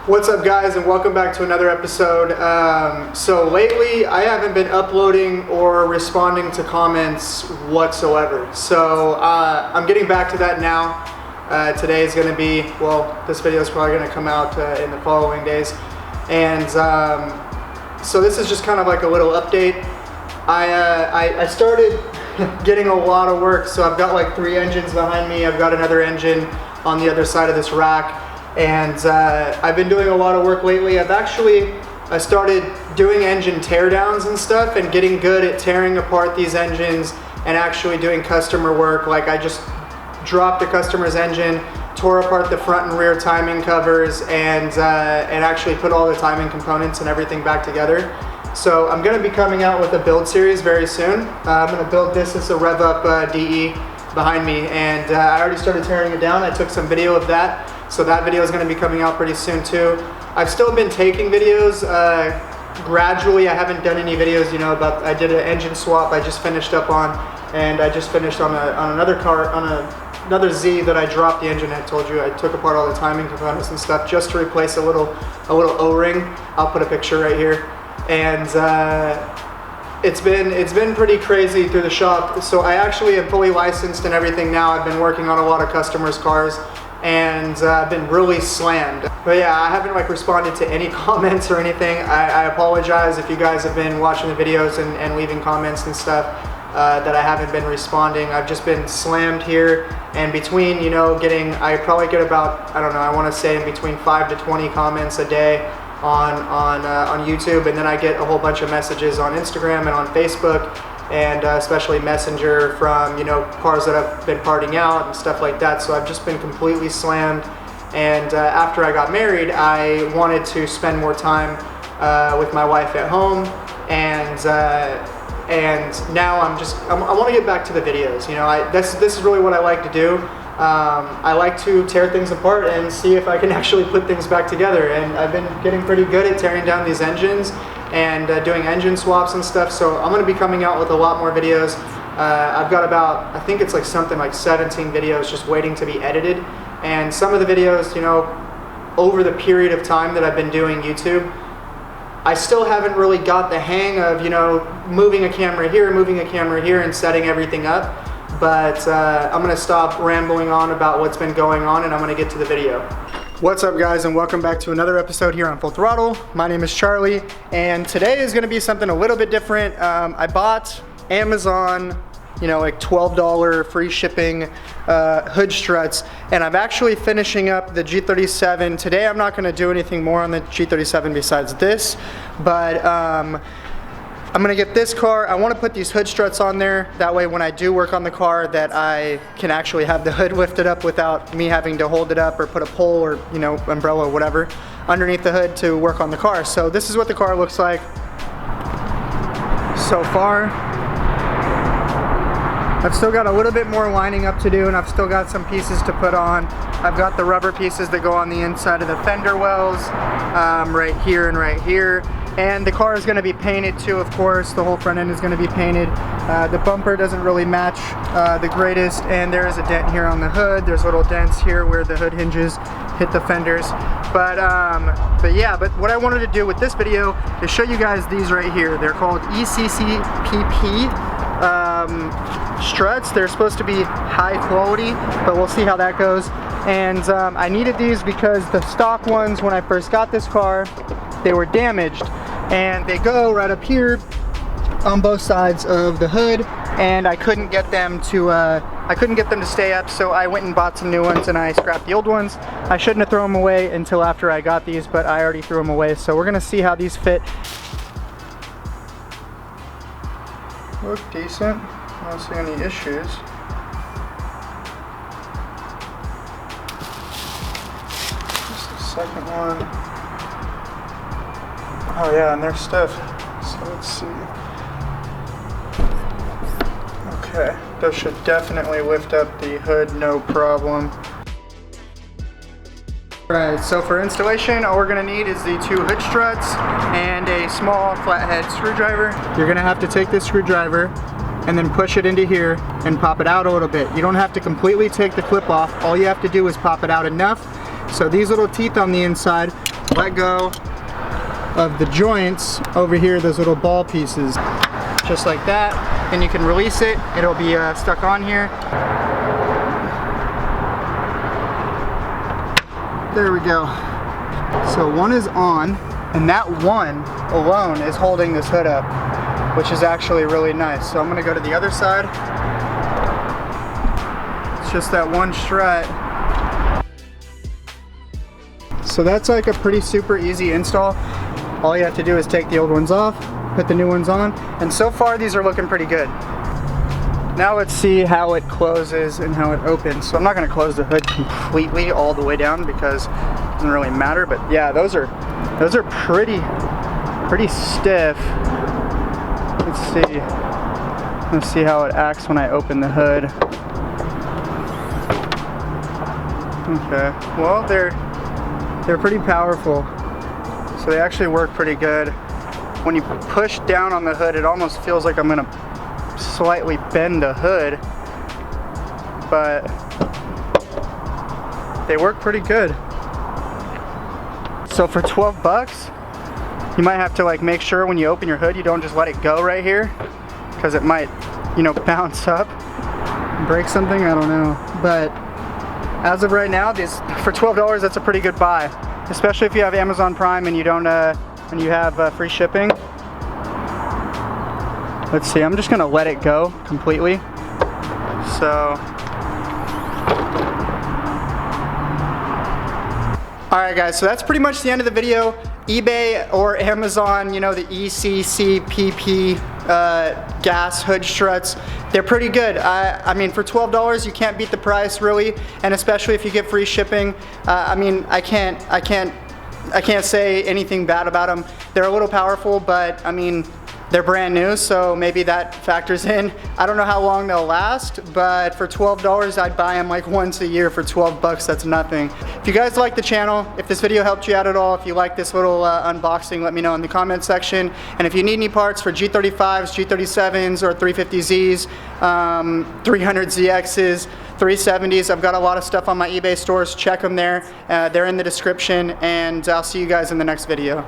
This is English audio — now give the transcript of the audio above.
What's up guys, and welcome back to another episode. So lately I haven't been uploading or responding to comments whatsoever. So I'm getting back to that now. Today is going to be, well, this video is probably going to come out in the following days. And so this is just kind of like a little update. I started getting a lot of work. So I've got like 3 engines behind me. I've got another engine on the other side of this rack. And I've been doing a lot of work lately. I started doing engine teardowns and stuff and getting good at tearing apart these engines and actually doing customer work. Like I just dropped a customer's engine, tore apart the front and rear timing covers, and actually put all the timing components and everything back together. So I'm going to be coming out with a build series very soon. I'm going to build this. It's a Rev Up DE behind me, and I already started tearing it down. I took some video of that. So that video is going to be coming out pretty soon too. I've still been taking videos gradually. I haven't done any videos, you know, about, I did an engine swap I just finished up on, and I just finished on another car, on another Z that I dropped the engine. I told you I took apart all the timing components and stuff just to replace a little O-ring. I'll put a picture right here. And it's been pretty crazy through the shop. So I actually am fully licensed and everything now. I've been working on a lot of customers' cars, and I've been really slammed. But yeah, I haven't like responded to any comments or anything. I apologize if you guys have been watching the videos and leaving comments and stuff that I haven't been responding. I've just been slammed here, and between, you know, I probably get about, I don't know, I want to say in between 5 to 20 comments a day on YouTube, and then I get a whole bunch of messages on Instagram and on Facebook, and especially Messenger from, you know, cars that I've been parting out and stuff like that. So I've just been completely slammed. And after I got married, I wanted to spend more time with my wife at home, and now I want to get back to the videos. You know, this is really what I like to do. I like to tear things apart and see if I can actually put things back together, and I've been getting pretty good at tearing down these engines and doing engine swaps and stuff. So I'm going to be coming out with a lot more videos. I've got about, I think it's like something like 17 videos just waiting to be edited, and some of the videos, you know, over the period of time that I've been doing YouTube, I still haven't really got the hang of, you know, moving a camera here and setting everything up. But I'm going to stop rambling on about what's been going on, and I'm going to get to the video. What's up guys, and welcome back to another episode here on Full Throttle. My name is Charlie, and today is going to be something a little bit different. I bought Amazon, you know, like $12 free shipping hood struts, and I'm actually finishing up the G37. Today I'm not going to do anything more on the G37 besides this, but I'm gonna get this car. I want to put these hood struts on there. That way when I do work on the car, that I can actually have the hood lifted up without me having to hold it up or put a pole or, you know, umbrella or whatever underneath the hood to work on the car. So this is what the car looks like so far. I've still got a little bit more lining up to do, and I've still got some pieces to put on. I've got the rubber pieces that go on the inside of the fender wells, right here and right here. And the car is going to be painted too, of course. The whole front end is going to be painted. The bumper doesn't really match the greatest, and there is a dent here on the hood. There's little dents here where the hood hinges hit the fenders. But yeah, but what I wanted to do with this video is show you guys these right here. They're called ECCPP struts. They're supposed to be high quality, but we'll see how that goes. And I needed these because the stock ones, when I first got this car, they were damaged, and they go right up here on both sides of the hood, and I couldn't get them to stay up, so I went and bought some new ones, and I scrapped the old ones. I shouldn't have thrown them away until after I got these, but I already threw them away. So we're gonna see how these fit. Look decent. I don't see any issues. Just the second one. Oh yeah, and they're stiff. So let's see. Okay, those should definitely lift up the hood, no problem. Alright, so for installation, all we're going to need is the 2 hood struts and a small flathead screwdriver. You're going to have to take this screwdriver and then push it into here and pop it out a little bit. You don't have to completely take the clip off. All you have to do is pop it out enough so these little teeth on the inside let go of the joints over here, those little ball pieces. Just like that. Then you can release it. It'll be stuck on here. There we go. So one is on, and that one alone is holding this hood up, which is actually really nice. So I'm gonna go to the other side. It's just that one strut. So that's like a pretty super easy install. All you have to do is take the old ones off, put the new ones on, and so far these are looking pretty good. Now let's see how it closes and how it opens. So I'm not gonna close the hood completely all the way down because it doesn't really matter, but yeah, those are pretty stiff. Let's see how it acts when I open the hood. Okay, well they're pretty powerful. So they actually work pretty good. When you push down on the hood, it almost feels like I'm gonna slightly bend the hood, but they work pretty good. So for 12 bucks, you might have to like make sure when you open your hood, you don't just let it go right here, because it might, you know, bounce up and break something, I don't know. But as of right now, this for $12, that's a pretty good buy, especially if you have Amazon Prime and you don't and you have free shipping. Let's see, I'm just gonna let it go completely. So, all right guys, so that's pretty much the end of the video. eBay or Amazon, you know, the ECCPP gas hood struts, they're pretty good. I mean, for $12, you can't beat the price really, and especially if you get free shipping. I mean, I can't say anything bad about them. They're a little powerful, but I mean, they're brand new, so maybe that factors in. I don't know how long they'll last, but for $12, I'd buy them like once a year. For 12 bucks, that's nothing. If you guys like the channel, if this video helped you out at all, if you like this little unboxing, let me know in the comment section. And if you need any parts for G35s, G37s, or 350Zs, 300ZXs, 370s, I've got a lot of stuff on my eBay stores. Check them there. They're in the description, and I'll see you guys in the next video.